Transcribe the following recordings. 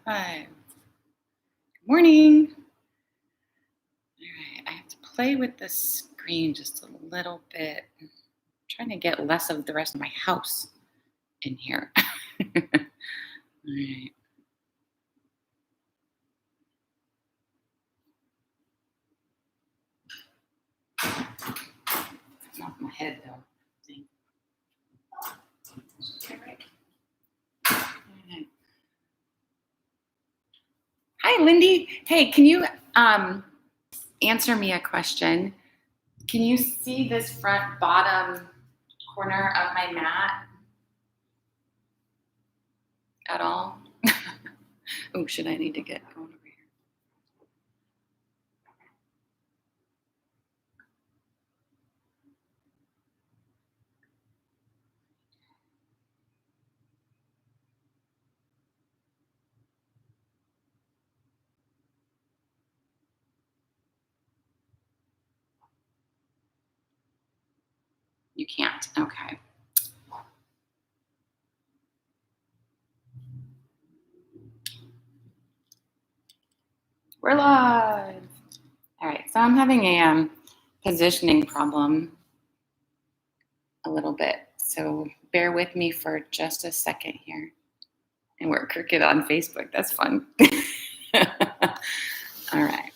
Hi. Good morning. All right. I have to play with the screen just a little bit. I'm trying to get less of the rest of my house in here. All right. It's not my head though. See? Okay, right. All right. Hi, Lindy. Hey, can you answer me a question? Can you see this front bottom corner of my mat at all? Oh, should I need to get going over here? You can't. Okay. We're live. All right, so I'm having a positioning problem a little bit. So bear with me for just a second here. And we're Cricket on Facebook. That's fun. All right.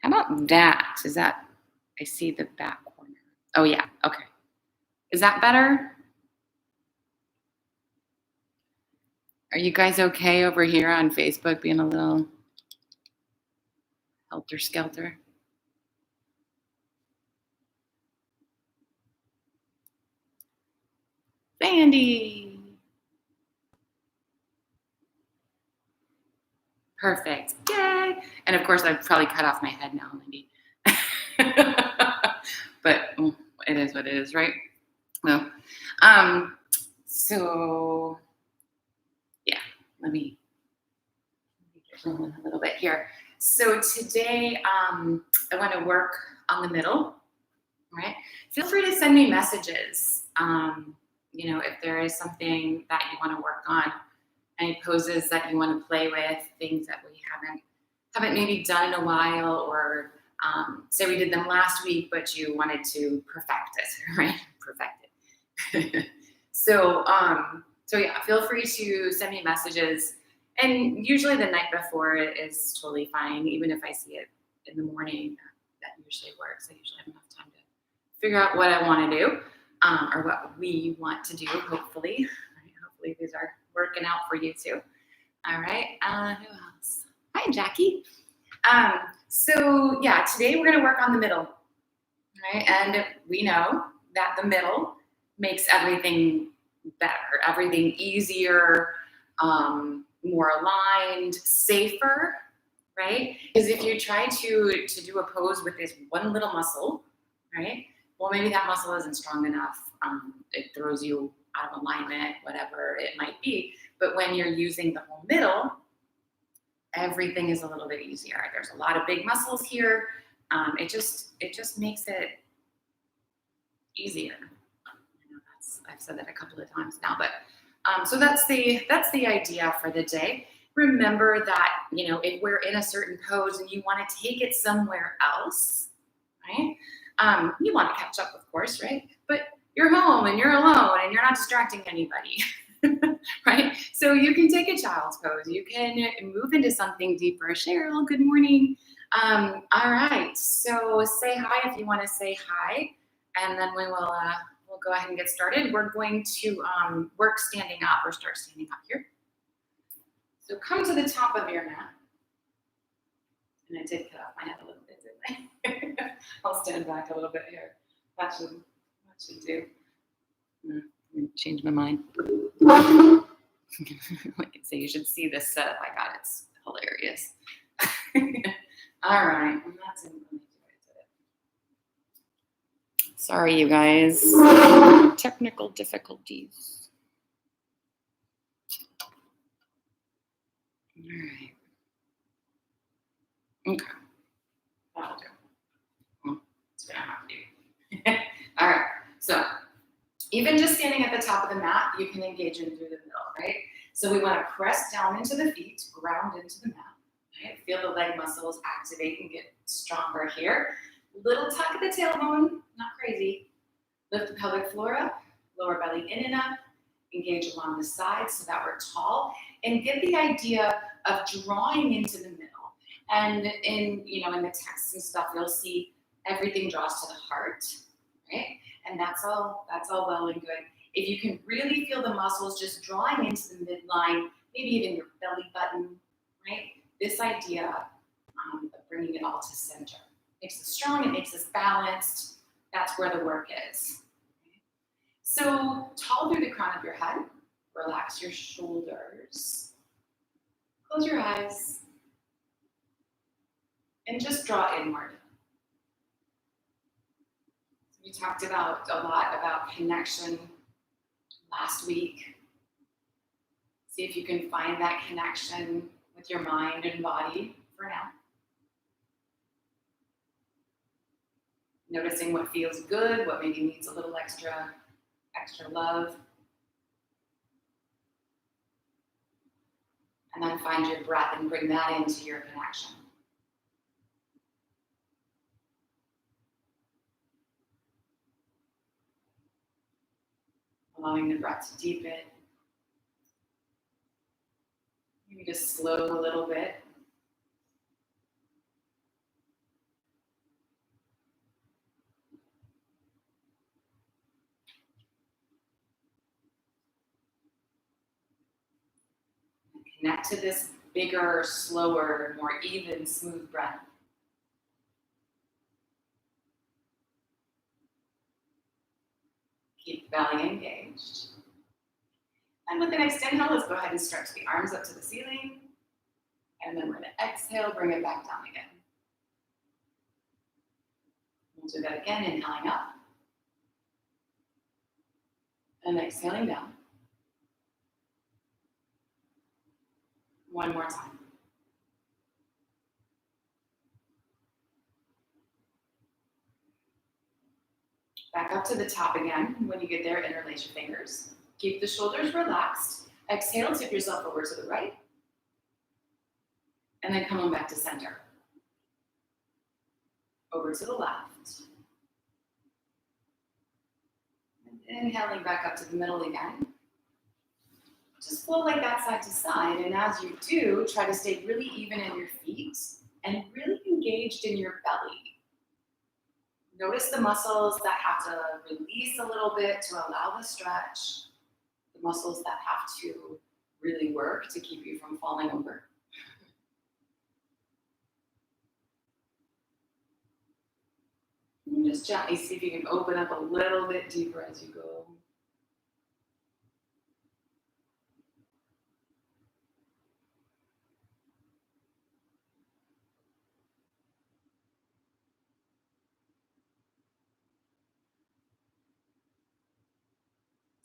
How about that? Is that, I see the back corner. Oh, yeah. Okay. Is that better? Are you guys okay over here on Facebook being a little helter skelter? Sandy. Perfect. Yay. And of course, I've probably cut off my head now, Lindy. But it is what it is, right? Well, so yeah, let me get rolling a little bit here. So today, I want to work on the middle, right? Feel free to send me messages. If there is something that you want to work on, any poses that you want to play with, things that we haven't maybe done in a while, or say we did them last week, but you wanted to perfect it, right? Perfect it. So yeah, feel free to send me messages. And usually the night before is totally fine. Even if I see it in the morning, that usually works. I usually have enough time to figure out what I want to do, or what we want to do, hopefully. Right? Hopefully these are working out for you too. All right. Who else? Hi, Jackie. So yeah, today we're going to work on the middle, right? And we know that the middle makes everything better, everything easier, more aligned, safer, right? Because if you try to do a pose with this one little muscle, right? Well, maybe that muscle isn't strong enough. It throws you out of alignment, whatever it might be. But when you're using the whole middle, everything is a little bit easier. There's a lot of big muscles here. It just makes it easier. I've said that a couple of times now, but so that's the idea for the day. Remember that if we're in a certain pose and you want to take it somewhere else, right? You want to catch up, of course, right? But you're home and you're alone and you're not distracting anybody, right? So you can take a child's pose. You can move into something deeper. Cheryl, good morning. All right. So say hi if you want to say hi, and then we'll go ahead and get started. We're going to work standing up, or start standing up here. So come to the top of your mat. And I did cut off my head a little bit, didn't I? I'll stand back a little bit here. That should do. Change my mind. Like I say, you should see this setup I got. It's hilarious. All right. I'm not saying let me do it. Sorry, you guys. Technical difficulties. All right. Okay. That'll do. That's what I have to do. All right. So Even just standing at the top of the mat, you can engage in through the middle, right? So we want to press down into the feet, ground into the mat, right? Feel the leg muscles activate and get stronger here. Little tuck at the tailbone, not crazy. Lift the pelvic floor up, lower belly in and up, engage along the sides so that we're tall, and get the idea of drawing into the middle. And in the texts and stuff, you'll see everything draws to the heart, right? And that's all well and good. If you can really feel the muscles just drawing into the midline, maybe even your belly button, right? This idea of bringing it all to center. Makes us strong, it makes us balanced. That's where the work is. So tall through the crown of your head, relax your shoulders, close your eyes, and just draw inward. We talked a lot about connection last week. See if you can find that connection with your mind and body for now. Noticing what feels good, what maybe needs a little extra love. And then find your breath and bring that into your connection. Allowing the breath to deepen. Maybe just slow a little bit. Connect to this bigger, slower, more even, smooth breath. Keep the belly engaged. And with the next inhale, let's go ahead and stretch the arms up to the ceiling. And then we're going to exhale, bring it back down again. We'll do that again, inhaling up. And exhaling down. One more time. Back up to the top again. When you get there, interlace your fingers. Keep the shoulders relaxed. Exhale, tip yourself over to the right. And then come on back to center. Over to the left. And inhaling back up to the middle again. Just flow like that side to side. And as you do, try to stay really even in your feet and really engaged in your belly. Notice the muscles that have to release a little bit to allow the stretch. The muscles that have to really work to keep you from falling over. And just gently see if you can open up a little bit deeper as you go.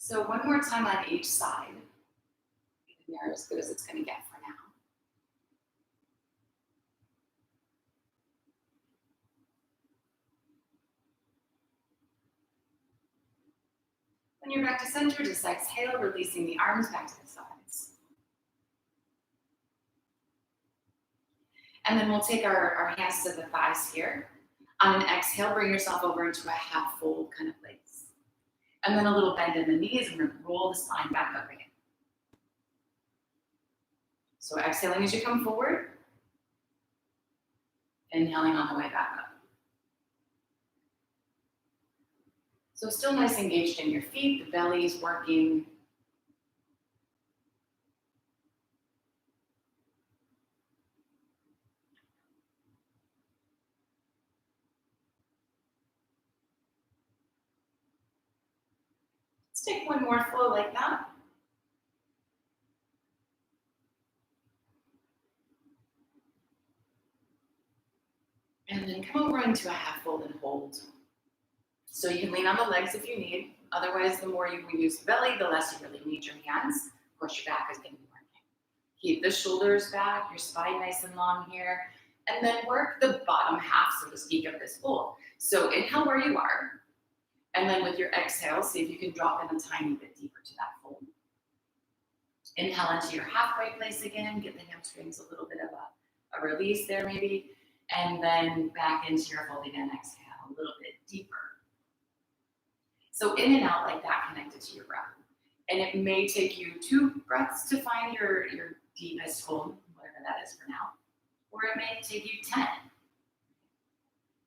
So one more time on each side. You're as good as it's going to get for now. When you're back to center, just exhale, releasing the arms back to the sides. And then we'll take our hands to the thighs here. On an exhale, bring yourself over into a half fold kind of place. And then a little bend in the knees, and we're going to roll the spine back up again. So exhaling as you come forward. Inhaling on the way back up. So still nice engaged in your feet, the belly is working. Let's take one more flow like that. And then come over into a half fold and hold. So you can lean on the legs if you need. Otherwise, the more you use the belly, the less you really need your hands. Of course, your back is going to be working. Keep the shoulders back, your spine nice and long here. And then work the bottom half, so to speak, of this fold. So inhale where you are. And then with your exhale, see if you can drop in a tiny bit deeper to that fold. Inhale into your halfway place again, get the hamstrings a little bit of a release there maybe, and then back into your fold again, exhale a little bit deeper. So in and out like that, connected to your breath. And it may take you 2 breaths to find your deepest hold, whatever that is for now, or it may take you 10.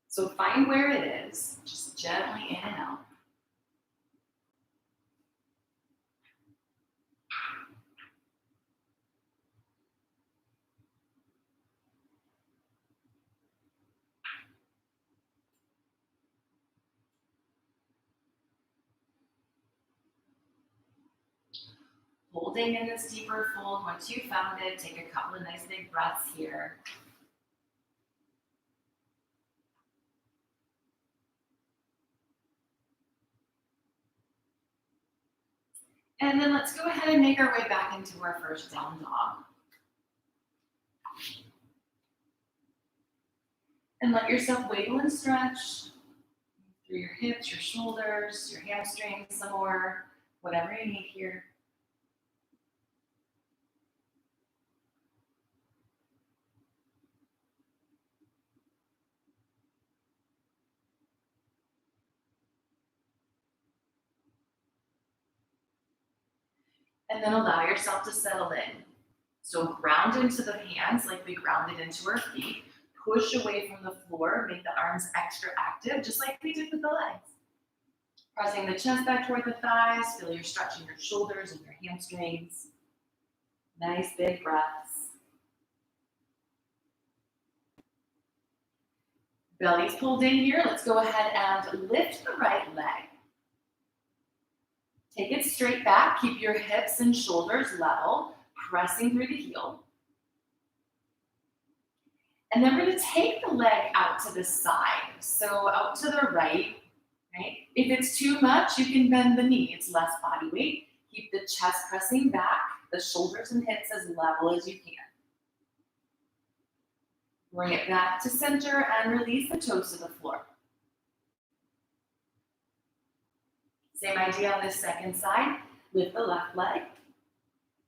So find where it is, just gently in and out. Holding in this deeper fold. Once you found it, take a couple of nice big breaths here. And then let's go ahead and make our way back into our first down dog. And let yourself wiggle and stretch through your hips, your shoulders, your hamstrings some more, whatever you need here. And then allow yourself to settle in. So ground into the hands like we grounded into our feet. Push away from the floor, make the arms extra active, just like we did with the legs. Pressing the chest back toward the thighs, feel you're stretching your shoulders and your hamstrings. Nice big breaths. Belly's pulled in here. Let's go ahead and lift the right leg. Take it straight back. Keep your hips and shoulders level, pressing through the heel. And then we're going to take the leg out to the side. So out to the right. If it's too much, you can bend the knee. It's less body weight. Keep the chest pressing back, the shoulders and hips as level as you can. Bring it back to center and release the toes to the floor. Same idea on this second side. Lift the left leg.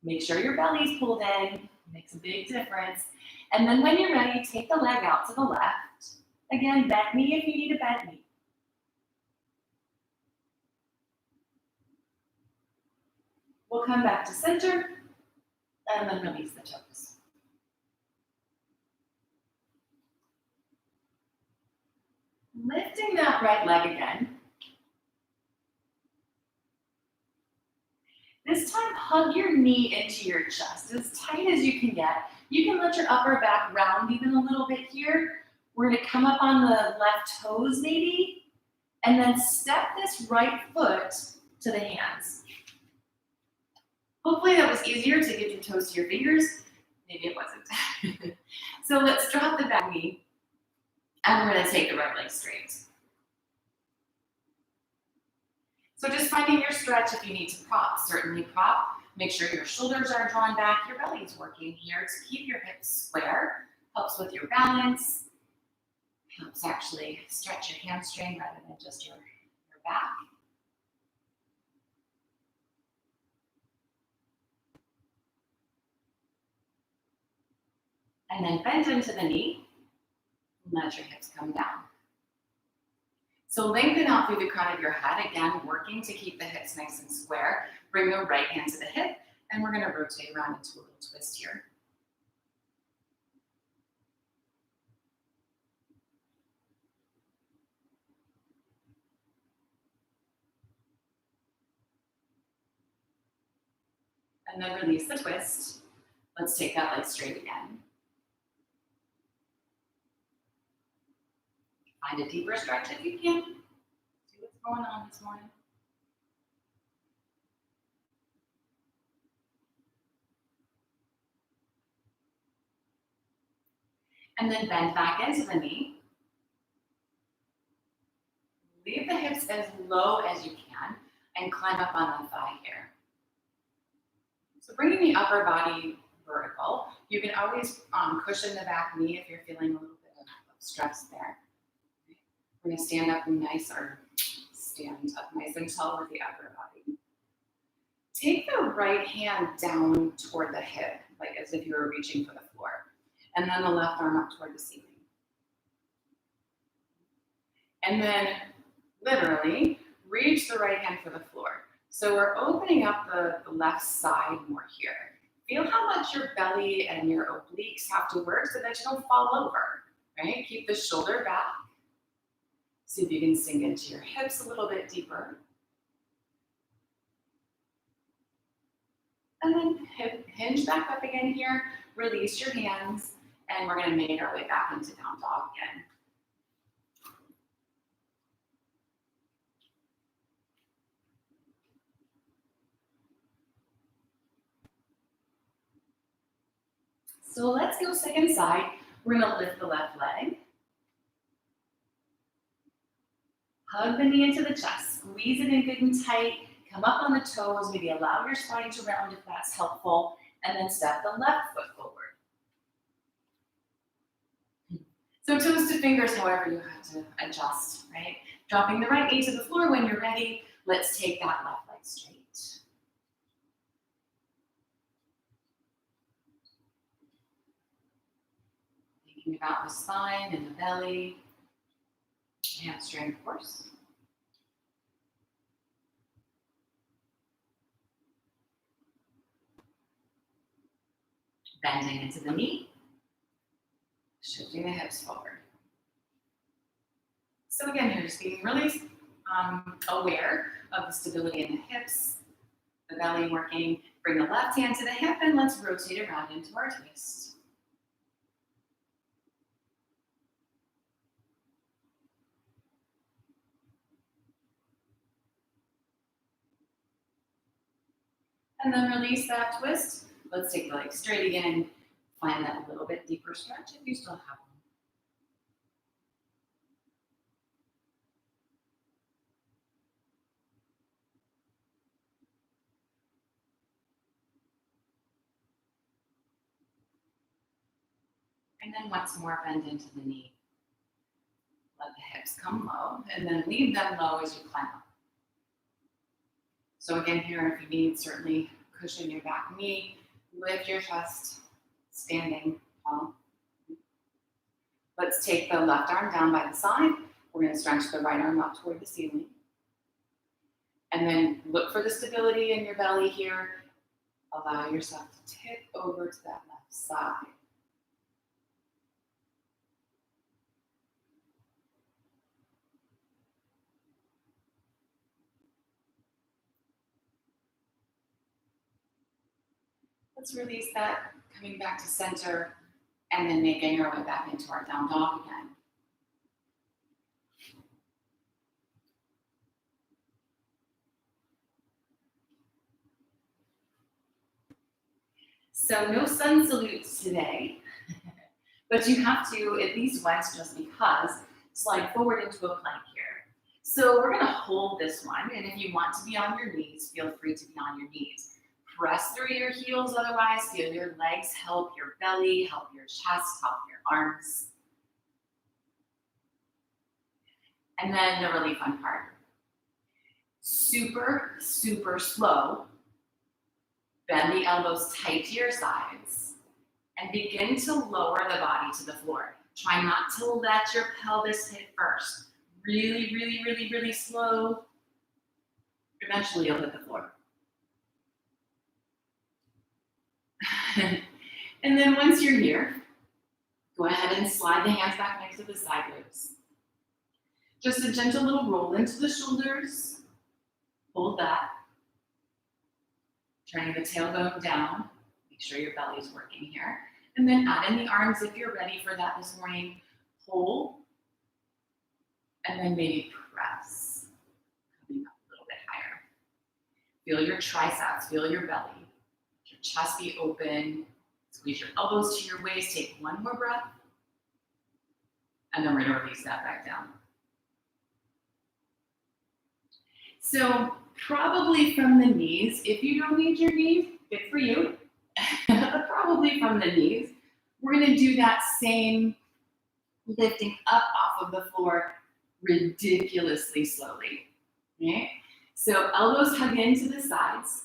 Make sure your belly's pulled in. Makes a big difference. And then when you're ready, take the leg out to the left. Again, bent knee if you need a bent knee. We'll come back to center and then release the toes. Lifting that right leg again. This time, hug your knee into your chest as tight as you can get. You can let your upper back round even a little bit here. We're going to come up on the left toes maybe, and then step this right foot to the hands. Hopefully that was easier to get your toes to your fingers. Maybe it wasn't. So let's drop the back knee, and we're going to take the right leg straight. So just finding your stretch. If you need to prop, certainly prop. Make sure your shoulders are drawn back, your belly's working here to keep your hips square. Helps with your balance. Helps actually stretch your hamstring rather than just your back. And then bend into the knee. Let your hips come down. So lengthen out through the crown of your head, again, working to keep the hips nice and square. Bring the right hand to the hip, and we're gonna rotate around into a little twist here. And then release the twist. Let's take that leg straight again. Find a deeper stretch if you can. See what's going on this morning. And then bend back into the knee. Leave the hips as low as you can and climb up on the thigh here. So bringing the upper body vertical. You can always cushion the back knee if you're feeling a little bit of stress there. We're going to stand up nice or stand up nice and tall with the upper body. Take the right hand down toward the hip, like as if you were reaching for the floor. And then the left arm up toward the ceiling. And then literally reach the right hand for the floor. So we're opening up the left side more here. Feel how much your belly and your obliques have to work so that you don't fall over, right? Keep the shoulder back. See if you can sink into your hips a little bit deeper. And then hinge back up again here. Release your hands. And we're going to make our way back into down dog again. So let's go second side. We're going to lift the left leg. Hug the knee into the chest. Squeeze it in good and tight. Come up on the toes. Maybe allow your spine to round if that's helpful. And then step the left foot forward. So toes to fingers, however you have to adjust, right? Dropping the right knee to the floor when you're ready. Let's take that left leg straight. Thinking about the spine and the belly. Hamstring, of course. Bending into the knee. Shifting the hips forward. So again, here, just being really aware of the stability in the hips, the belly working. Bring the left hand to the hip and let's rotate around into our twist. And then release that twist. Let's take the leg straight again. Find that little bit deeper stretch if you still have one. And then once more, bend into the knee. Let the hips come low, and then leave them low as you climb up. So again here, if you need, certainly cushion your back knee, lift your chest, standing tall. Let's take the left arm down by the side. We're going to stretch the right arm up toward the ceiling. And then look for the stability in your belly here. Allow yourself to tip over to that left side. Let's release that, coming back to center, and then making our way back into our down dog again. So no sun salutes today, but you have to, at least once just because, slide forward into a plank here. So we're gonna hold this one, and if you want to be on your knees, feel free to be on your knees. Press through your heels, otherwise feel your legs help your belly, help your chest, help your arms. And then the really fun part. Super, super slow. Bend the elbows tight to your sides and begin to lower the body to the floor. Try not to let your pelvis hit first. Really, really, really, really slow. Eventually you'll hit the floor. And then once you're here, go ahead and slide the hands back next to the side ribs. Just a gentle little roll into the shoulders. Hold that. Turning the tailbone down. Make sure your belly is working here. And then add in the arms if you're ready for that this morning. Hold. And then maybe press. Coming up a little bit higher. Feel your triceps, feel your belly. Let your chest be open. Squeeze your elbows to your waist. Take one more breath. And then we're going to release that back down. So probably from the knees, if you don't need your knees, good for you, but probably from the knees, we're going to do that same lifting up off of the floor ridiculously slowly. right? So elbows hug into the sides.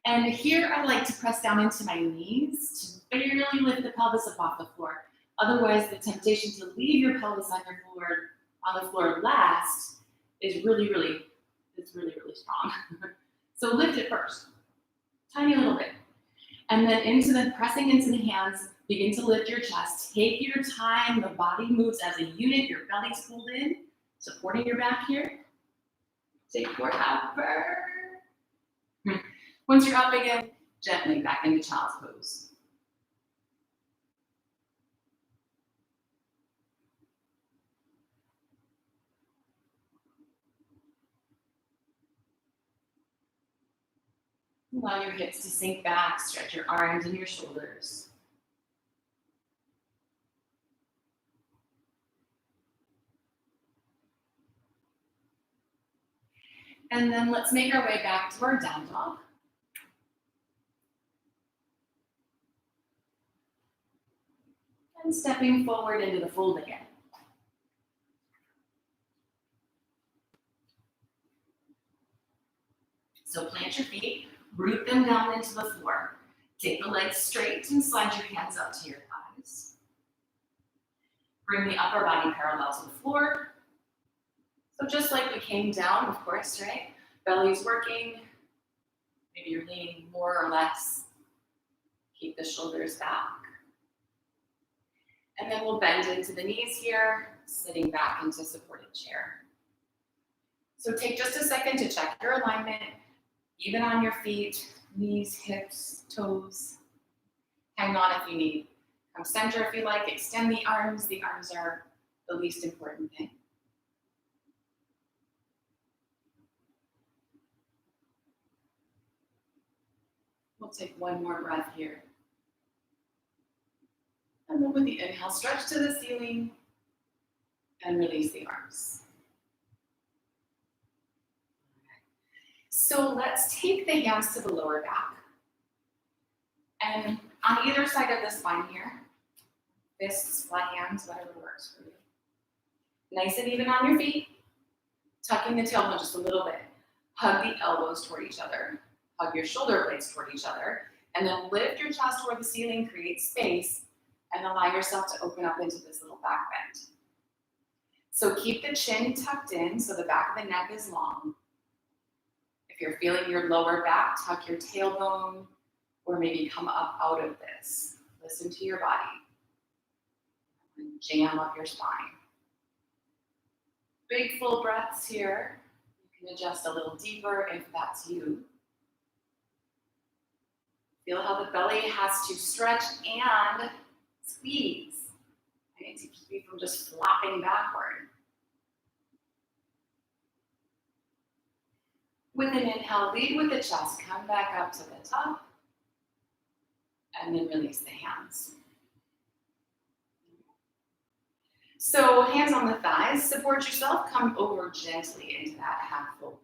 And here I like to press down into my knees to barely lift the pelvis up off the floor. Otherwise, the temptation to leave your pelvis on the floor last is really, really strong. So lift it first, tiny little bit. And then pressing into the hands, begin to lift your chest. Take your time, the body moves as a unit, your belly's pulled in, supporting your back here. Take forever. Once you're up again, gently back into child's pose. Allow your hips to sink back, stretch your arms and your shoulders. And then let's make our way back to our down dog. And stepping forward into the fold again. So plant your feet, root them down into the floor. Take the legs straight and slide your hands up to your thighs. Bring the upper body parallel to the floor. So just like we came down, of course, right? Belly's working. Maybe you're leaning more or less. Keep the shoulders back. And then we'll bend into the knees here, sitting back into supported chair. So take just a second to check your alignment, even on your feet, knees, hips, toes. Hang on if you need. Come center if you like, extend the arms. The arms are the least important thing. We'll take one more breath here. And then with the inhale, stretch to the ceiling and release the arms. So let's take the hands to the lower back. And on either side of the spine here, fists, flat hands, whatever works for you. Nice and even on your feet. Tucking the tailbone just a little bit. Hug the elbows toward each other. Hug your shoulder blades toward each other. And then lift your chest toward the ceiling, create space, and allow yourself to open up into this little back bend. So keep the chin tucked in so the back of the neck is long. If you're feeling your lower back, tuck your tailbone or maybe come up out of this. Listen to your body. And jam up your spine. Big full breaths here. You can adjust a little deeper if that's you. Feel how the belly has to stretch and squeeze, right, to keep you from just flopping backward. With an inhale, lead with the chest, come back up to the top, and then release the hands. So hands on the thighs, support yourself, come over gently into that half fold.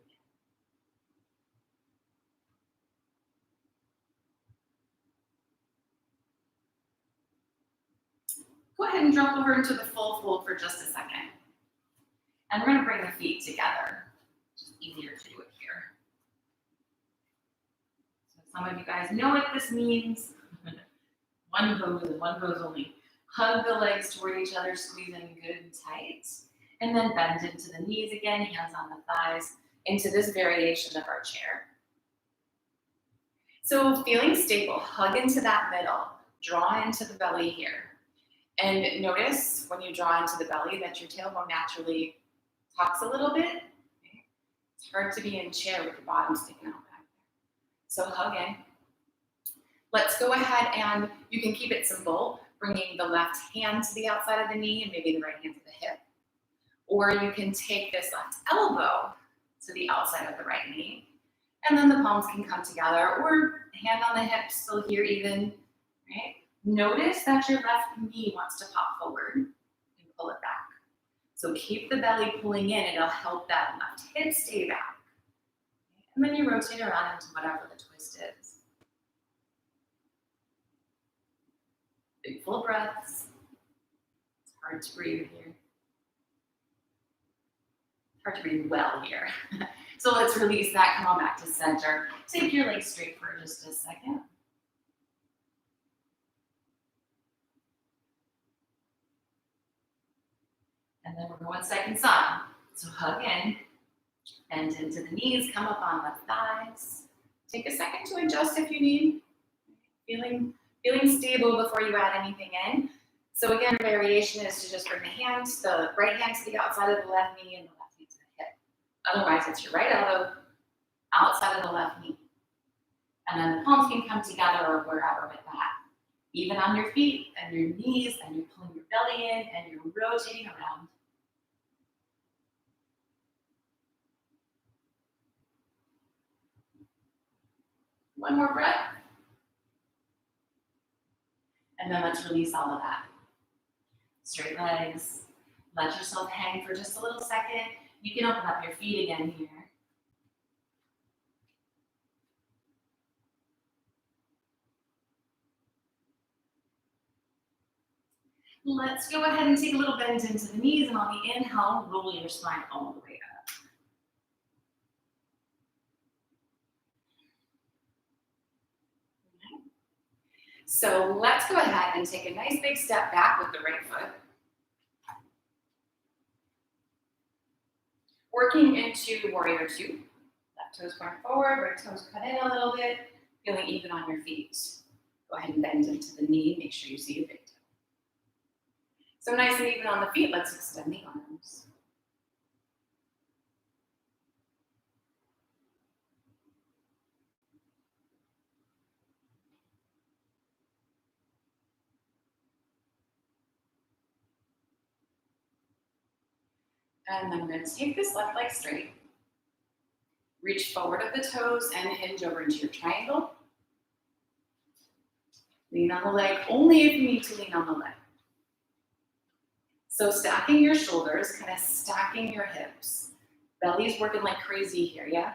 Go ahead and drop over into the full fold for just a second. And we're gonna bring the feet together. It's just easier to do it here. So some of you guys know what this means. One pose and one pose only. Hug the legs toward each other, squeezing good and tight. And then bend into the knees again, hands on the thighs, into this variation of our chair. So feeling stable, hug into that middle, draw into the belly here. And notice when you draw into the belly that your tailbone naturally tucks a little bit. Okay? It's hard to be in chair with your bottom sticking out back there. So hug in. Let's go ahead and you can keep it simple, bringing the left hand to the outside of the knee and maybe the right hand to the hip. Or you can take this left elbow to the outside of the right knee. And then the palms can come together, or hand on the hip, still here even, right? Notice that your left knee wants to pop forward and pull it back. So keep the belly pulling in, it'll help that left hip stay back. And then you rotate around into whatever the twist is. Big full breaths. It's hard to breathe here. hard to breathe well here. So let's release that, come on back to center. Take your legs straight for just a second. And then we're going second side. So hug in, bend into the knees, come up on the thighs. Take a second to adjust if you need. Feeling stable before you add anything in. So again, variation is to just bring the right hand to the outside of the left knee and the left knee to the hip. Otherwise, it's your right elbow outside of the left knee. And then the palms can come together or wherever with that. Even on your feet and your knees, and you're pulling your belly in and you're rotating around. One more breath. And then let's release all of that. Straight legs. Let yourself hang for just a little second. You can open up your feet again here. Let's go ahead and take a little bend into the knees, and on the inhale, roll your spine all the way up. Okay. So let's go ahead and take a nice big step back with the right foot. Working into warrior two. Left toes going forward, right toes cut in a little bit, feeling even on your feet. Go ahead and bend into the knee, make sure you see your big toe. So nice and even on the feet, let's extend the arms. And then we're going to take this left leg straight. Reach forward of the toes and hinge over into your triangle. Lean on the leg only if you need to lean on the leg. So stacking your shoulders, kind of stacking your hips. Belly's working like crazy here, yeah?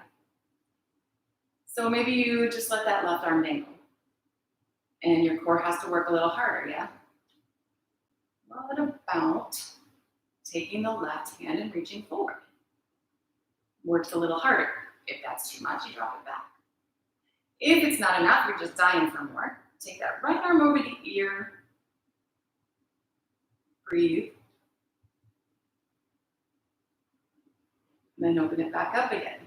So maybe you just let that left arm dangle. And your core has to work a little harder, yeah? What about taking the left hand and reaching forward? Works a little harder. If that's too much, you drop it back. If it's not enough, you're just dying for more. Take that right arm over the ear. Breathe. And then open it back up again.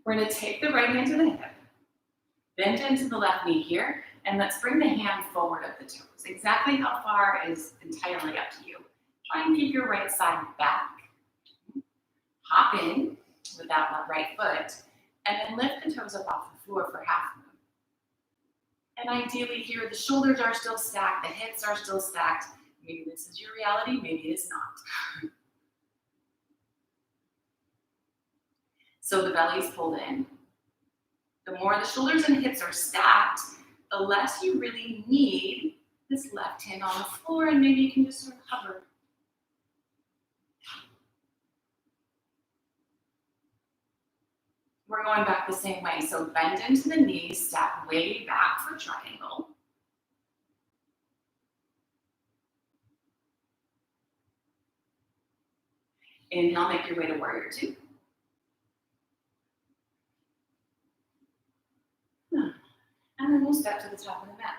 We're going to take the right hand to the hip. Bend into the left knee here. And let's bring the hand forward of the toes. Exactly how far is entirely up to you. Try and keep your right side back. Hop in with that right foot. And then lift the toes up off the floor for half moon. And ideally here, the shoulders are still stacked, the hips are still stacked. Maybe this is your reality, maybe it is not. So the belly's pulled in. The more the shoulders and hips are stacked, the less you really need this left hand on the floor, and maybe you can just sort of hover. We're going back the same way. So bend into the knees, step way back for triangle. Inhale, make your way to warrior two. And then we'll step to the top of the mat.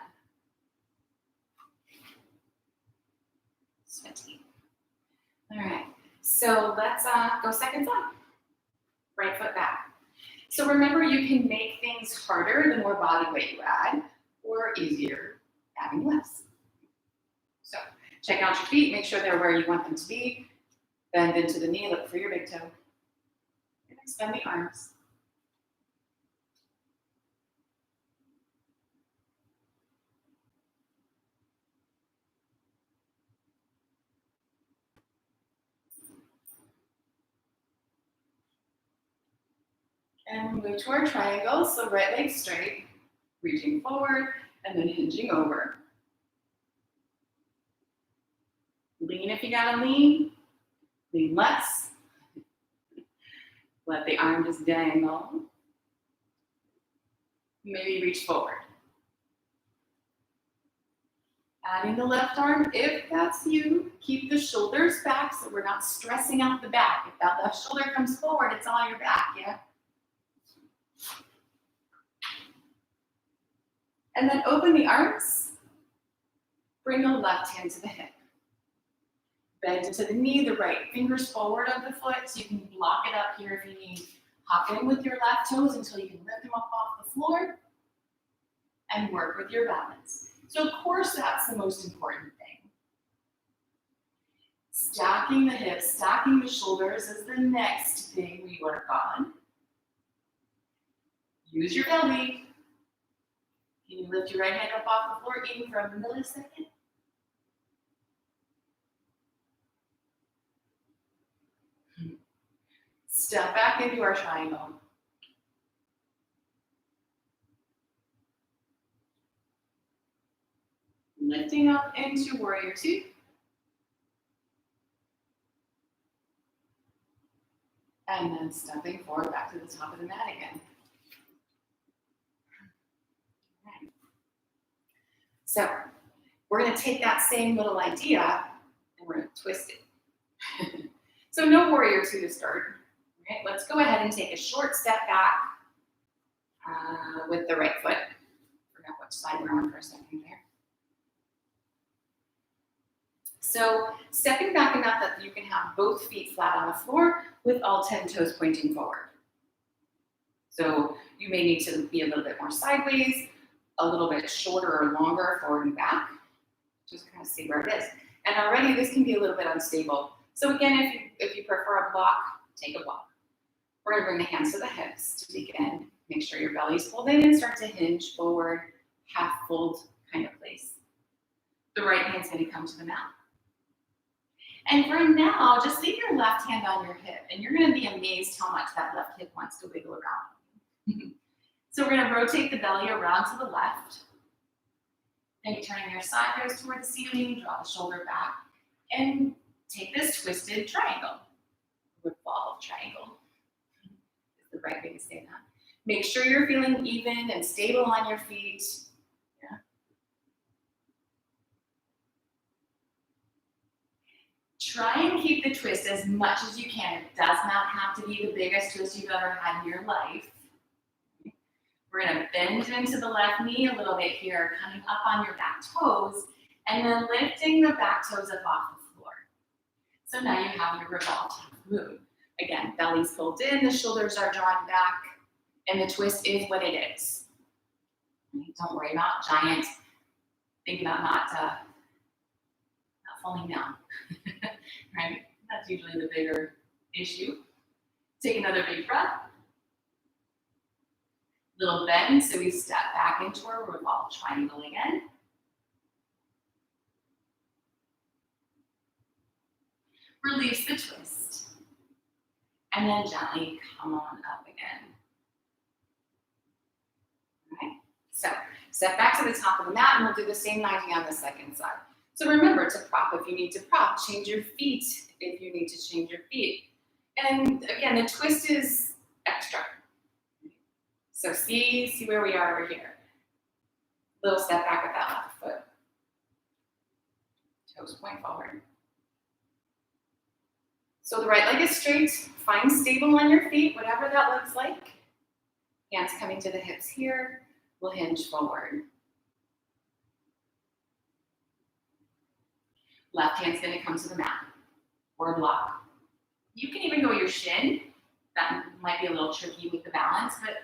Sweaty. All right, so let's go second side. Right foot back. So remember, you can make things harder the more body weight you add, or easier adding less. So check out your feet, make sure they're where you want them to be. Bend into the knee, look for your big toe. And extend the arms. And move to our triangle, so right leg straight, reaching forward, and then hinging over. Lean if you gotta lean less. Let the arm just dangle. Maybe reach forward. Adding the left arm, if that's you, keep the shoulders back so we're not stressing out the back. If that left shoulder comes forward, it's all your back, yeah? And then open the arms. Bring the left hand to the hip. Bend to the knee, the right fingers forward of the foot, so you can block it up here if you need. Hop in with your left toes until you can lift them up off the floor and work with your balance. So of course that's the most important thing. Stacking the hips, stacking the shoulders is the next thing we work on. Use your belly. Can you lift your right hand up off the floor even for a millisecond? Step back into our triangle. Lifting up into warrior two. And then stepping forward back to the top of the mat again. Right. So we're going to take that same little idea and we're going to twist it. So no warrior two to start. Right, let's go ahead and take a short step back with the right foot. Forgot which side we're on for a second there. So stepping back enough that you can have both feet flat on the floor with all 10 toes pointing forward. So you may need to be a little bit more sideways, a little bit shorter or longer forward and back. Just kind of see where it is. And already this can be a little bit unstable. So again, if you prefer a block, take a block. We're going to bring the hands to the hips to begin. Make sure your belly's pulled in and start to hinge forward, half fold kind of place. The right hand's going to come to the mat. And for now, just leave your left hand on your hip, and you're going to be amazed how much that left hip wants to wiggle around. So we're going to rotate the belly around to the left. Then you're turning your side goes toward the ceiling, draw the shoulder back, and take this twisted triangle. Revolve triangle. The right way to say that. Make sure you're feeling even and stable on your feet. Yeah. Try and keep the twist as much as you can. It does not have to be the biggest twist you've ever had in your life. We're going to bend into the left knee a little bit here, coming up on your back toes, and then lifting the back toes up off the floor. So now you have your revolved move. Again, belly's pulled in, the shoulders are drawn back, and the twist is what it is. Don't worry about giant. Think about not falling down. Right? That's usually the bigger issue. Take another big breath. Little bend, so we step back into our revolve triangle again. Release the twist. And then gently come on up again. Okay, so step back to the top of the mat and we'll do the same idea on the second side. So remember to prop if you need to prop, change your feet if you need to change your feet. And again, the twist is extra. So see where we are over here. Little step back with that left foot. Toes point forward. So the right leg is straight, find stable on your feet, whatever that looks like. Hands coming to the hips here, we'll hinge forward. Left hand's gonna come to the mat, or block. You can even go your shin. That might be a little tricky with the balance, but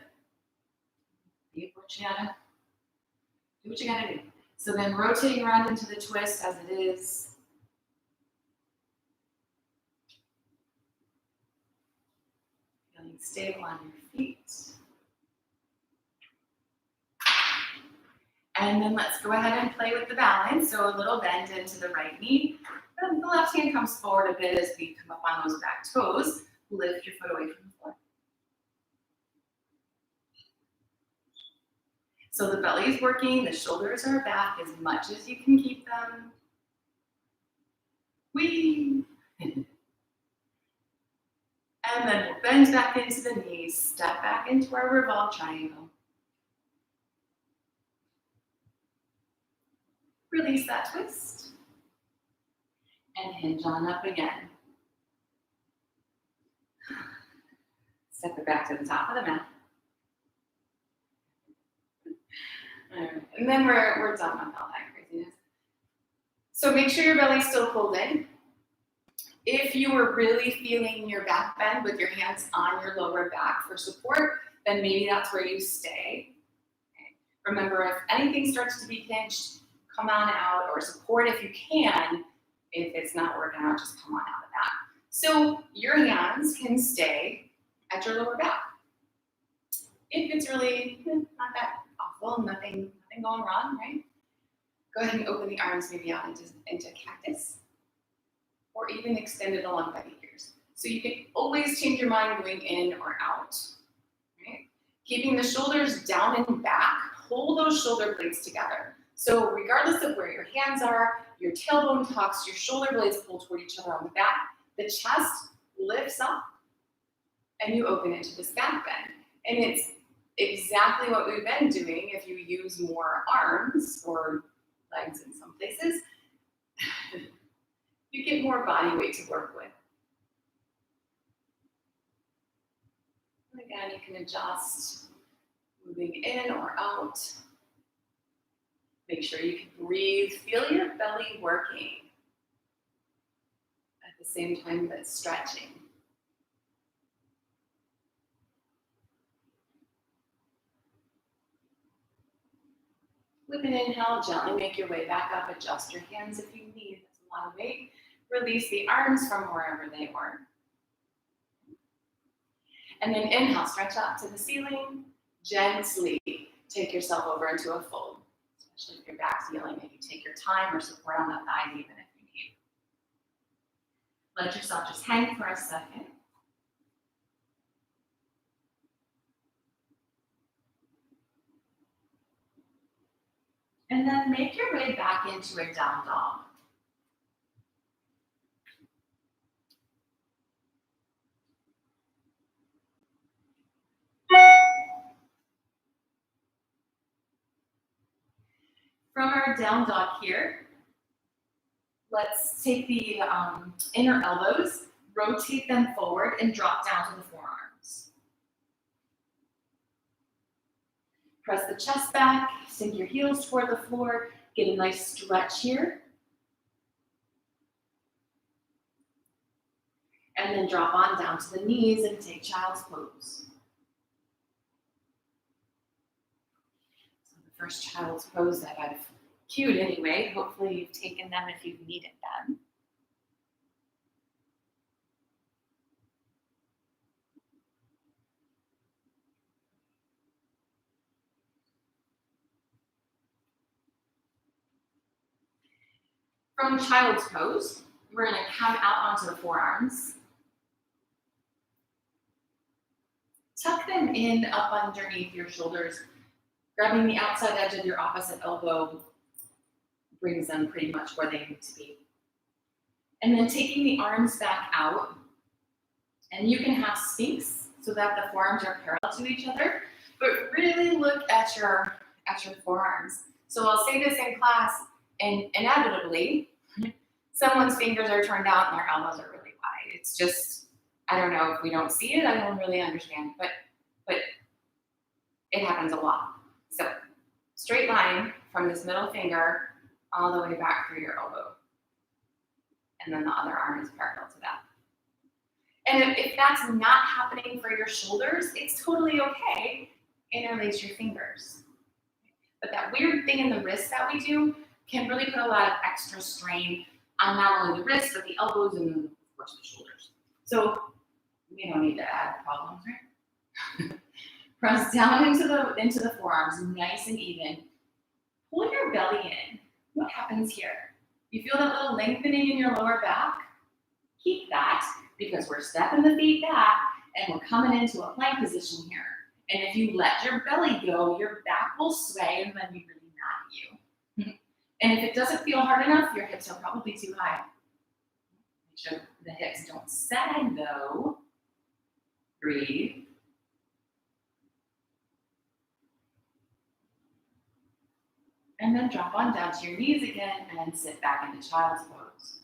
do what you gotta do. So then rotating around into the twist as it is. Feeling stable on your feet. And then let's go ahead and play with the balance. So a little bend into the right knee. Then the left hand comes forward a bit as we come up on those back toes. Lift your foot away from the floor. So the belly is working, the shoulders are back as much as you can keep them. Whee! And then we'll bend back into the knees, step back into our revolve triangle. Release that twist. And hinge on up again. Step it back to the top of the mat. All right. And then we're done with all that craziness. So make sure your belly's still pulled in. If you were really feeling your back bend with your hands on your lower back for support, then maybe that's where you stay. Okay. Remember, if anything starts to be pinched, come on out, or support if you can. If it's not working out, just come on out of that. So your hands can stay at your lower back. If it's really not that awful, nothing going wrong, right? Go ahead and open the arms maybe out into cactus, or even extend it along by the ears. So you can always change your mind going in or out, right? Keeping the shoulders down and back, hold those shoulder blades together. So regardless of where your hands are, your tailbone tucks, your shoulder blades pull toward each other on the back, the chest lifts up, and you open into this back bend. And it's exactly what we've been doing if you use more arms or legs in some places. You get more body weight to work with. And again, you can adjust, moving in or out. Make sure you can breathe. Feel your belly working at the same time that it's stretching. With an inhale, gently make your way back up. Adjust your hands if you need. That's a lot of weight. Release the arms from wherever they were. And then inhale, stretch out to the ceiling. Gently take yourself over into a fold. Especially if your back's feeling, maybe take your time or support on the thighs even if you need. Let yourself just hang for a second. And then make your way back into a down dog. From our down dog here, let's take the inner elbows, rotate them forward, and drop down to the forearms. Press the chest back, sink your heels toward the floor, get a nice stretch here. And then drop on down to the knees and take child's pose. So the first child's pose that I've cued anyway. Hopefully you've taken them if you've needed them. From child's pose, we're going to come out onto the forearms. Tuck them in up underneath your shoulders. Grabbing the outside edge of your opposite elbow brings them pretty much where they need to be. And then taking the arms back out, and you can have Sphinx so that the forearms are parallel to each other, but really look at your forearms. So I'll say this in class, and inevitably, someone's fingers are turned out and their elbows are really wide. It's just, I don't know, if we don't see it, I don't really understand, but it happens a lot. So straight line from this middle finger all the way back through your elbow. And then the other arm is parallel to that. And if that's not happening for your shoulders, it's totally okay. Interlace your fingers. But that weird thing in the wrist that we do can really put a lot of extra strain on not only the wrist, but the elbows and, of course, the shoulders. So we don't need to add problems, right? Press down into the forearms, nice and even. Pull your belly in. What happens here? You feel that little lengthening in your lower back? Keep that, because we're stepping the feet back and we're coming into a plank position here. And if you let your belly go, your back will sway and then we really knot you. And if it doesn't feel hard enough, your hips are probably too high. Make sure the hips don't sag though. Breathe. And then drop on down to your knees again and sit back into child's pose.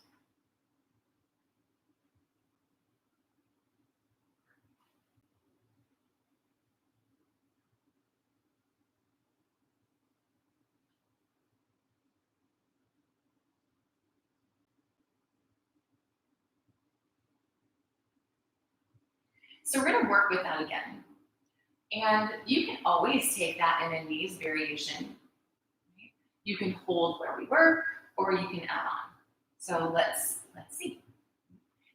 So we're gonna work with that again. And you can always take that in a knees variation. Right? You can hold where we were, or you can add on. So let's see.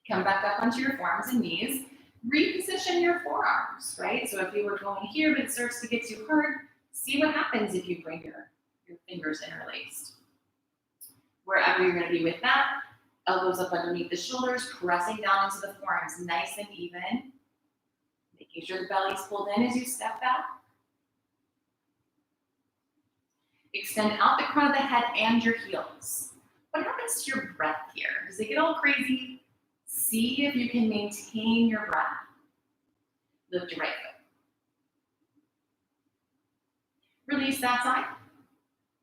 Come back up onto your forearms and knees. Reposition your forearms, right? So if you were going here, but it starts to get too hard, see what happens if you bring your fingers interlaced. Wherever you're going to be with that, elbows up underneath the shoulders, pressing down into the forearms, nice and even. Making sure the belly's pulled in as you step back. Extend out the crown of the head and your heels. What happens to your breath here? Does it get all crazy? See if you can maintain your breath. Lift your right foot. Release that side.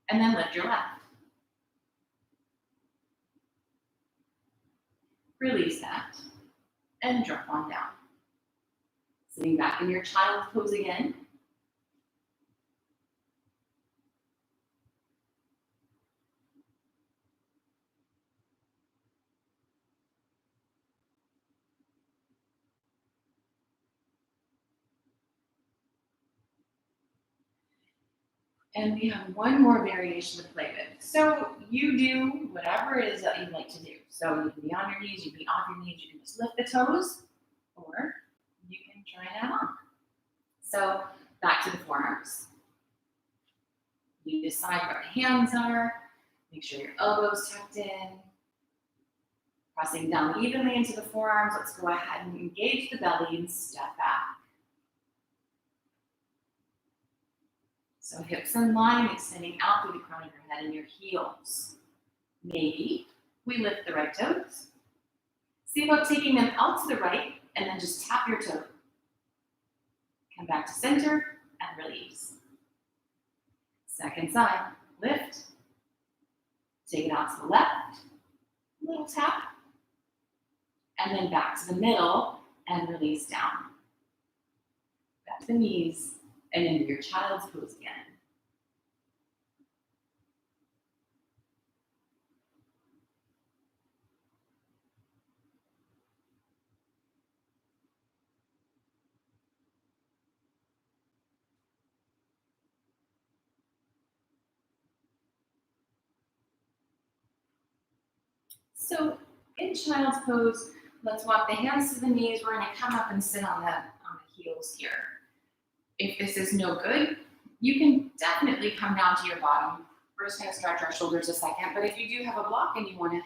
And then lift your left. Release that. And drop on down. Sitting back in your child's pose again. And we have one more variation to play with. So you do whatever it is that you'd like to do. So you can be on your knees, you can be off your knees, you can just lift the toes, or you can try and add on. So back to the forearms. You decide where the hands are, make sure your elbows tucked in. Pressing down evenly into the forearms, let's go ahead and engage the belly and step back. So hips in line, extending out through the crown of your head and your heels. Maybe we lift the right toes. See about taking them out to the right and then just tap your toe. Come back to center and release. Second side, lift. Take it out to the left, little tap. And then back to the middle and release down. Back to the knees and into your child's pose again. So in child's pose, let's walk the hands to the knees. We're going to come up and sit on the heels here. If this is no good, you can definitely come down to your bottom. We're just going to stretch our shoulders a second. But if you do have a block and you want to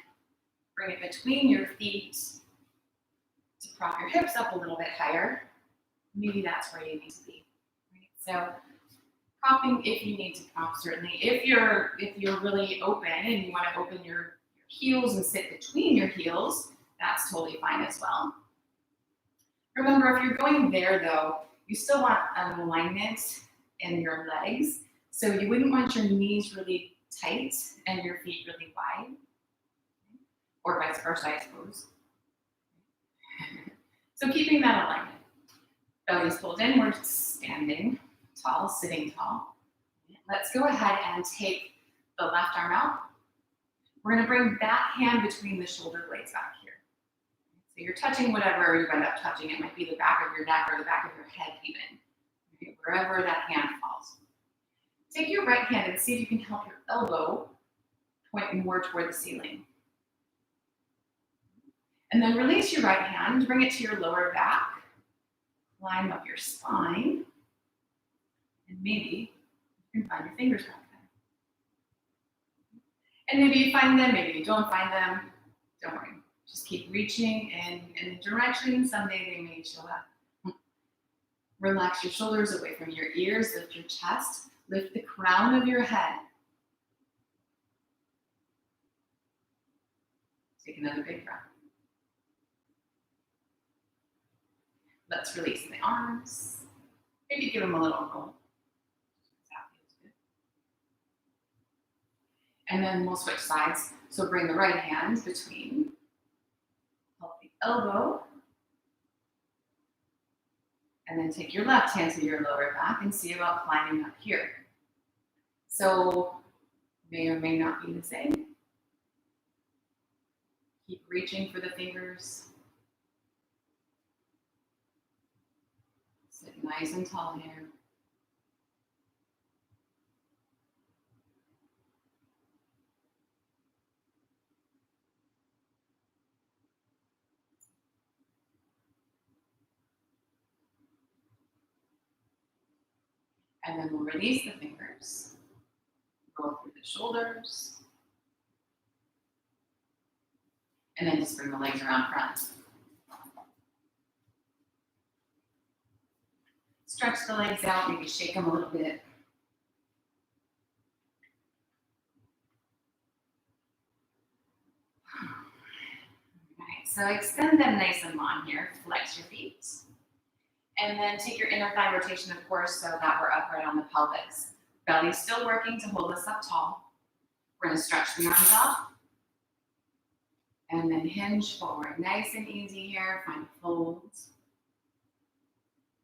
bring it between your feet to prop your hips up a little bit higher, maybe that's where you need to be. Right? So propping if you need to prop, certainly. If you're really open and you want to open your heels and sit between your heels, that's totally fine as well. Remember, if you're going there though, you still want an alignment in your legs. So you wouldn't want your knees really tight and your feet really wide, or vice versa, I suppose. So keeping that alignment. Belly's pulled in, we're standing tall, sitting tall. Let's go ahead and take the left arm out. We're going to bring that hand between the shoulder blades back here. So you're touching whatever you end up touching. It might be the back of your neck or the back of your head even. Okay, wherever that hand falls. Take your right hand and see if you can help your elbow point more toward the ceiling. And then release your right hand, bring it to your lower back. Climb up your spine. And maybe you can find your fingers back there. And maybe you find them, maybe you don't find them. Don't worry. Just keep reaching in the direction. Someday they may show up. Relax your shoulders away from your ears. Lift your chest. Lift the crown of your head. Take another big breath. Let's release the arms. Maybe give them a little roll. That feels good. And then we'll switch sides. So bring the right hand between the elbow. And then take your left hand to your lower back and see about climbing up here. So may or may not be the same. Keep reaching for the fingers. Sit nice and tall here. And then we'll release the fingers. Roll through the shoulders. And then just bring the legs around front. Stretch the legs out, maybe shake them a little bit. All right, so extend them nice and long here. Flex your feet. And then take your inner thigh rotation, of course, so that we're upright on the pelvis. Belly's still working to hold us up tall. We're going to stretch the arms up. And then hinge forward. Nice and easy here. Find folds.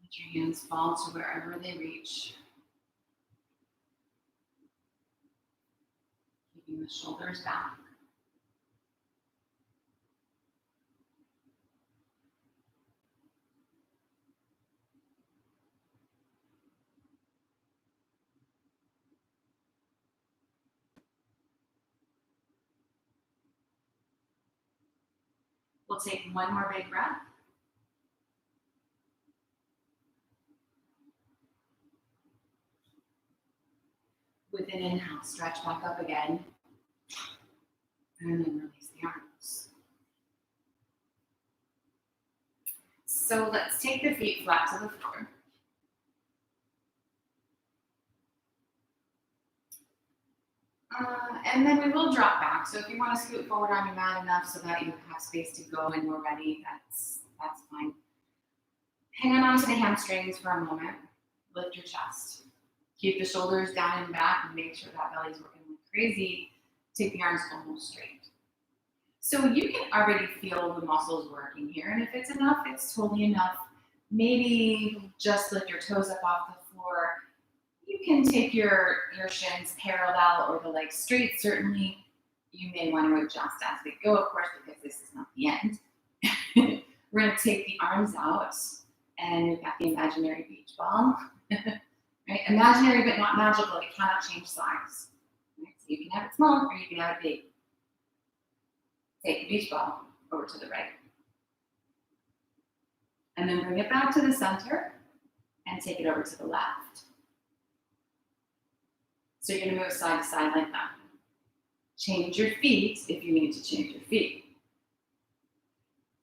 Let your hands fall to wherever they reach. Keeping the shoulders back. We'll take one more big breath. With an inhale, stretch back up again. And then release the arms. So let's take the feet flat to the floor. And then we will drop back. So if you want to scoot forward on your mat enough so that you have space to go and we're ready, that's fine. Hang on to the hamstrings for a moment. Lift your chest. Keep the shoulders down and back and make sure that belly's working like crazy. Take the arms almost straight. So you can already feel the muscles working here. And if it's enough, it's totally enough. Maybe just lift your toes up off the floor. You can take your shins parallel or the legs straight. Certainly, you may want to adjust as we go, of course, because this is not the end. We're going to take the arms out, and we've got the imaginary beach ball. Right? Imaginary but not magical. It cannot change size. Right? So you can have it small or you can have it big. Take the beach ball over to the right. And then bring it back to the center and take it over to the left. So you're going to move side to side like that. Change your feet if you need to change your feet.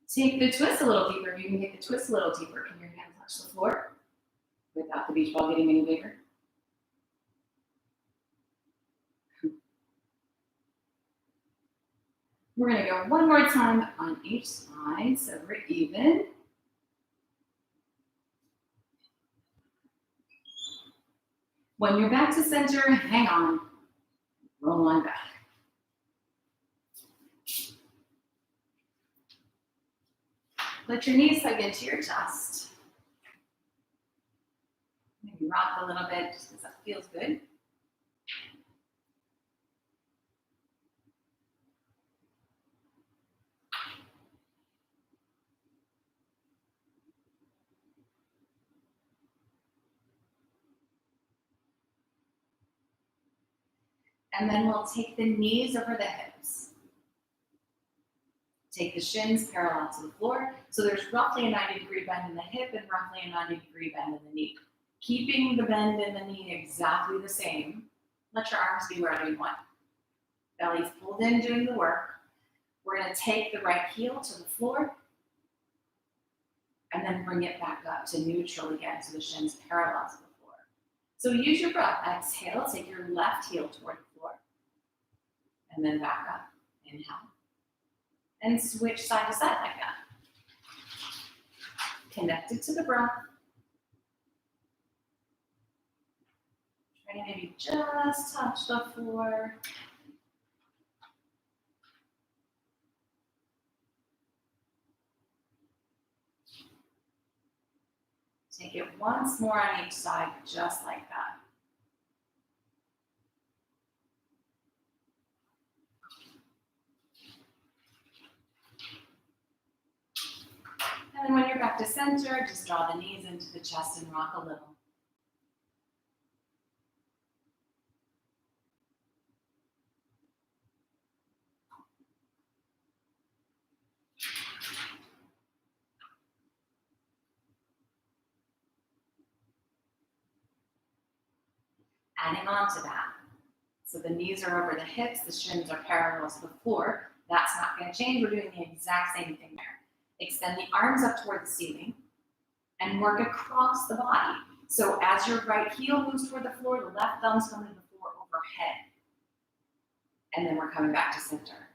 Take the twist a little deeper. If you can get the twist a little deeper, can your hand touch the floor without the beach ball getting any bigger? We're going to go one more time on each side so we're even. When you're back to center, hang on. Roll on back. Let your knees hug into your chest. Maybe rock a little bit just because that feels good. And then we'll take the knees over the hips. Take the shins parallel to the floor. So there's roughly a 90-degree bend in the hip and roughly a 90-degree bend in the knee. Keeping the bend in the knee exactly the same. Let your arms be wherever you want. Belly's pulled in doing the work. We're going to take the right heel to the floor and then bring it back up to neutral again so the shins parallel to the floor. So use your breath. Exhale, take your left heel toward the floor and then back up. Inhale. And switch side to side like that. Connected to the breath. Try to maybe just touch the floor. Take it once more on each side, just like that. And then when you're back to center, just draw the knees into the chest and rock a little. Adding on to that. So the knees are over the hips, the shins are parallel to the floor. That's not going to change. We're doing the exact same thing there. Extend the arms up toward the ceiling and work across the body. So as your right heel moves toward the floor, the left thumb's coming to the floor overhead. And then we're coming back to center.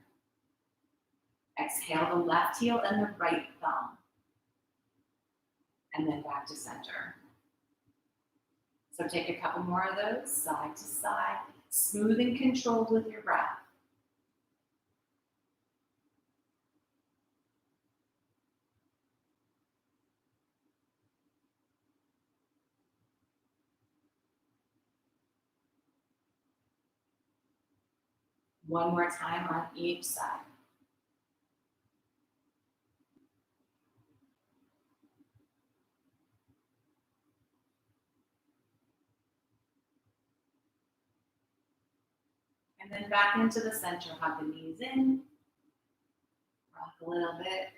Exhale the left heel and the right thumb. And then back to center. So take a couple more of those, side to side, smooth and controlled with your breath. One more time on each side. And then back into the center, hug the knees in, rock a little bit.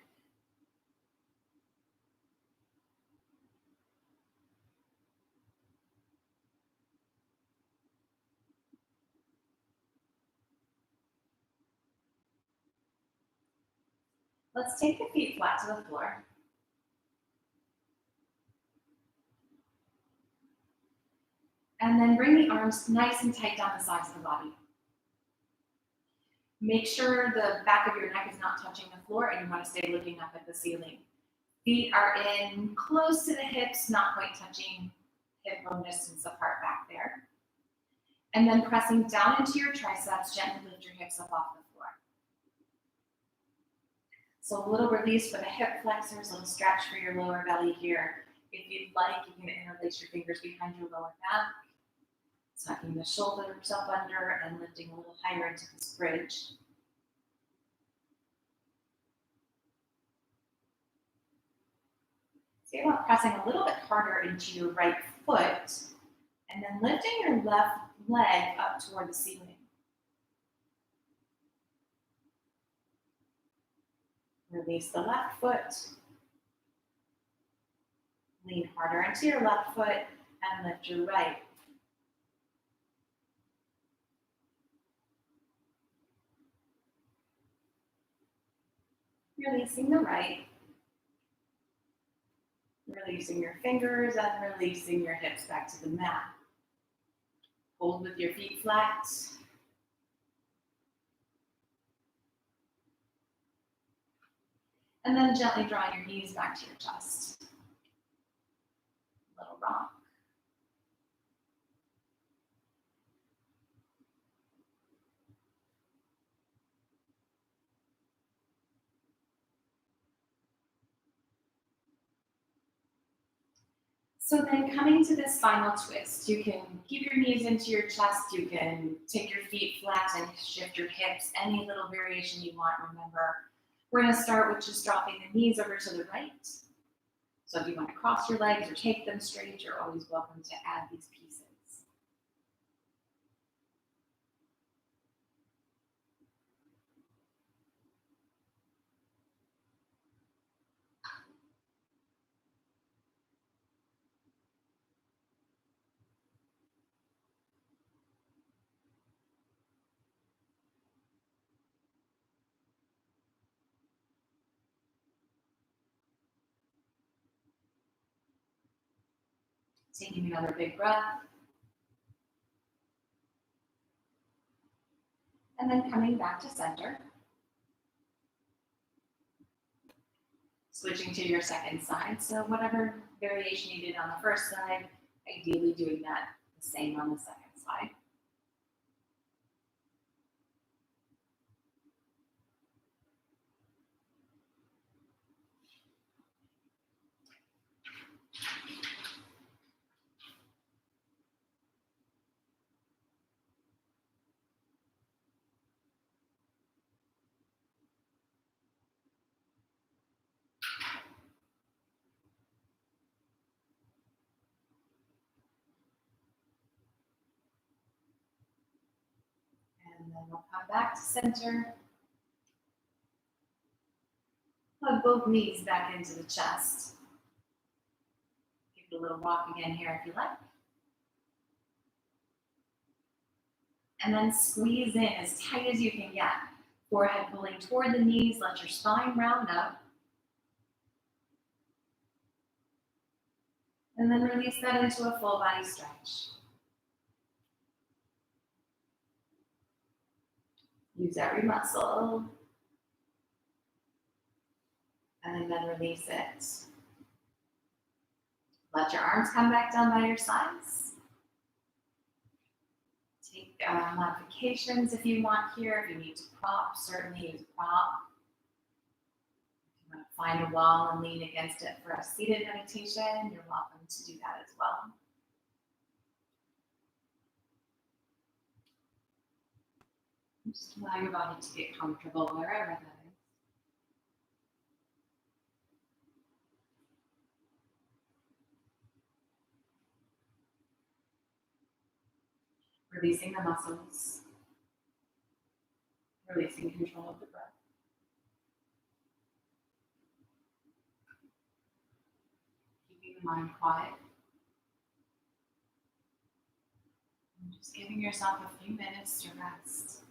Let's take the feet flat to the floor. And then bring the arms nice and tight down the sides of the body. Make sure the back of your neck is not touching the floor and you want to stay looking up at the ceiling. Feet are in close to the hips, not quite touching hip bone distance apart back there. And then pressing down into your triceps, gently lift your hips up off the floor. So a little release for the hip flexors, a little stretch for your lower belly here. If you'd like, you can interlace your fingers behind your lower back, tucking the shoulders up under and lifting a little higher into this bridge. So you want pressing a little bit harder into your right foot and then lifting your left leg up toward the ceiling. Release the left foot. Lean harder into your left foot and lift your right. Releasing the right. Releasing your fingers and releasing your hips back to the mat. Hold with your feet flat. And then gently draw your knees back to your chest. Little rock. So then coming to this final twist, you can keep your knees into your chest, you can take your feet flat and shift your hips, any little variation you want. Remember, we're gonna start with just dropping the knees over to the right. So if you want to cross your legs or take them straight, you're always welcome to add these pieces. Taking another big breath. And then coming back to center. Switching to your second side. So whatever variation you did on the first side, ideally doing that the same on the second side. And then we'll come back to center. Plug both knees back into the chest. Give it a little walk again here if you like. And then squeeze in as tight as you can get. Forehead pulling toward the knees, let your spine round up. And then release that into a full body stretch. Use every muscle. And then release it. Let your arms come back down by your sides. Take modifications if you want here. If you need to prop, certainly use a prop. If you want to find a wall and lean against it for a seated meditation, you're welcome to do that as well. Just allow your body to get comfortable wherever that is. Releasing the muscles, releasing control of the breath. Keeping the mind quiet. And just giving yourself a few minutes to rest.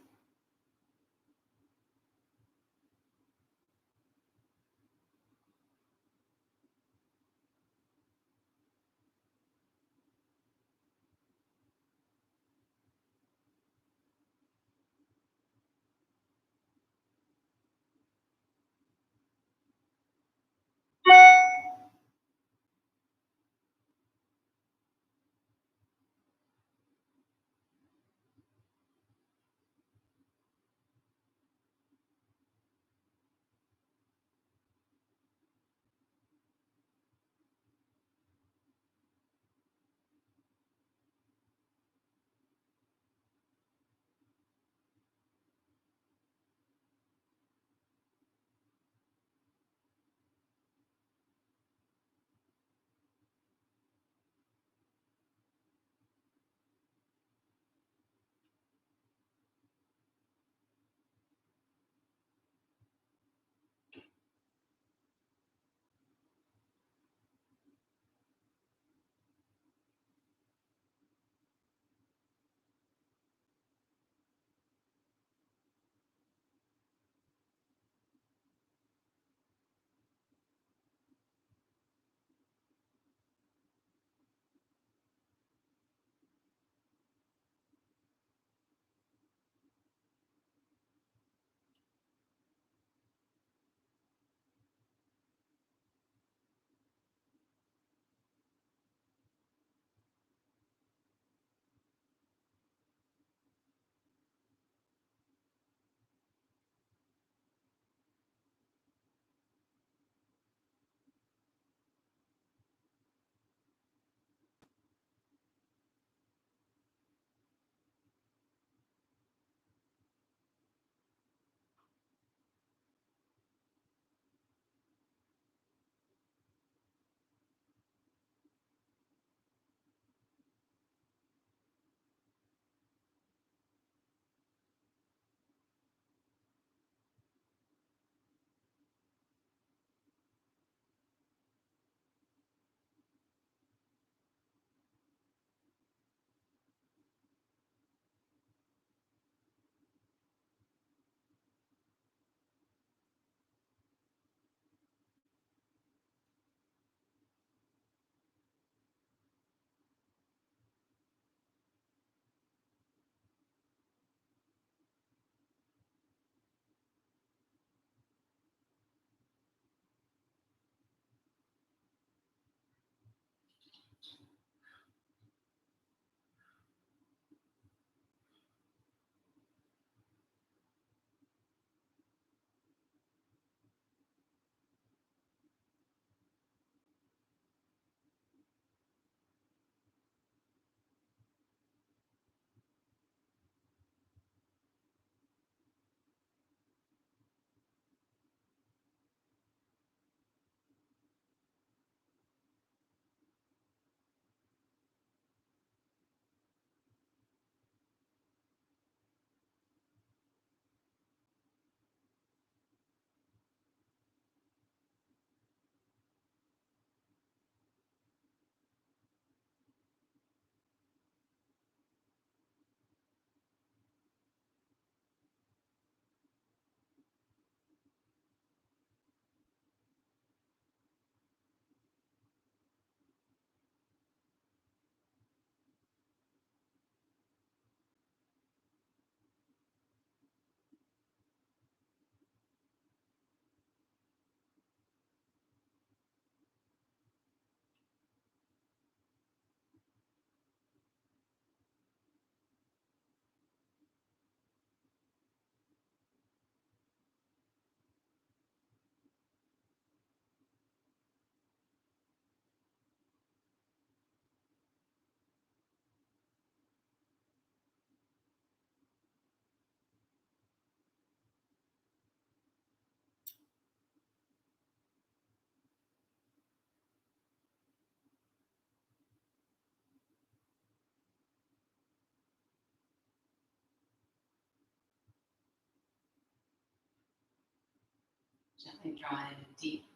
and draw in a deep,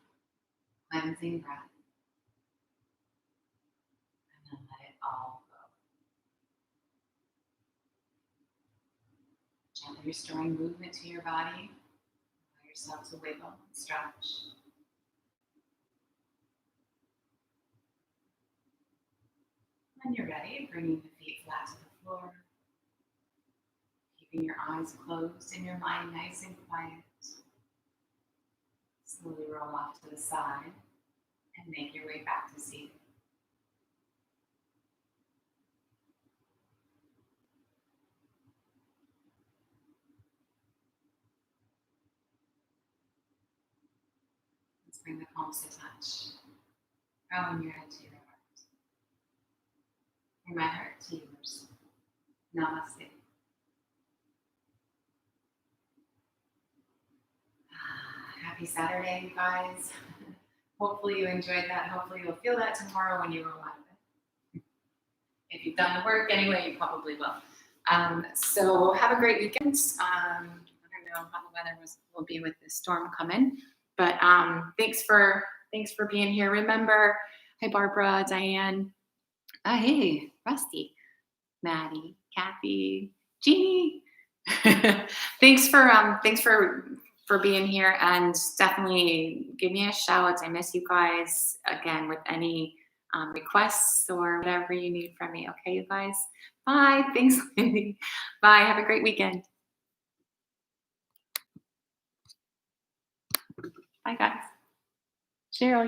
cleansing breath. And then let it all go. Gently restoring movement to your body. Allow yourself to wiggle and stretch. When you're ready, bringing the feet flat to the floor. Keeping your eyes closed and your mind nice and quiet. Slowly roll off to the side and make your way back to seated. Let's bring the palms to touch. Drawing your head to your heart. From my heart to yours. Namaste. Happy Saturday, you guys. Hopefully you enjoyed that. Hopefully you'll feel that tomorrow when you roll out of it. If you've done the work anyway, you probably will. So have a great weekend. I don't know how the weather will be with this storm coming, but thanks for being here. Remember, hi Barbara, Diane, hey Rusty, Maddie, Kathy, Jeannie. Thanks for being here, and definitely give me a shout. I miss you guys again with any requests or whatever you need from me. Okay, you guys. Bye. Thanks, Lindy. Bye. Have a great weekend. Bye, guys. Cheryl.